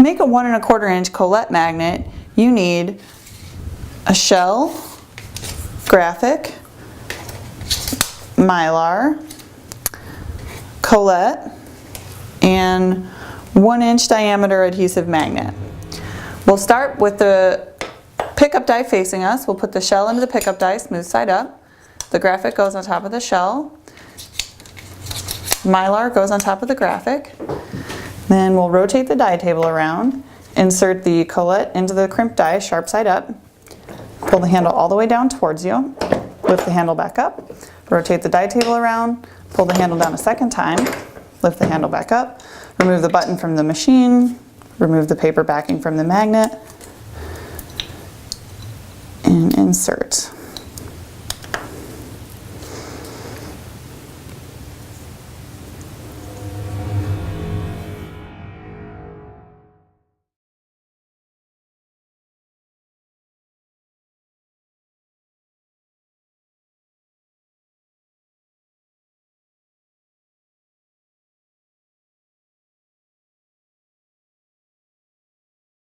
make a 1 1/4 inch Colette magnet, you need a shell, graphic, Mylar, Colette, and 1 inch diameter adhesive magnet. We'll start with the pickup die facing us. We'll put the shell into the pickup die, smooth side up. The graphic goes on top of the shell. Mylar goes on top of the graphic. Then we'll rotate the die table around, insert the Colette into the crimp die, sharp side up. Pull the handle all the way down towards you. Lift the handle back up. Rotate the die table around. Pull the handle down a second time. Lift the handle back up. Remove the button from the machine. Remove the paper backing from the magnet. And insert.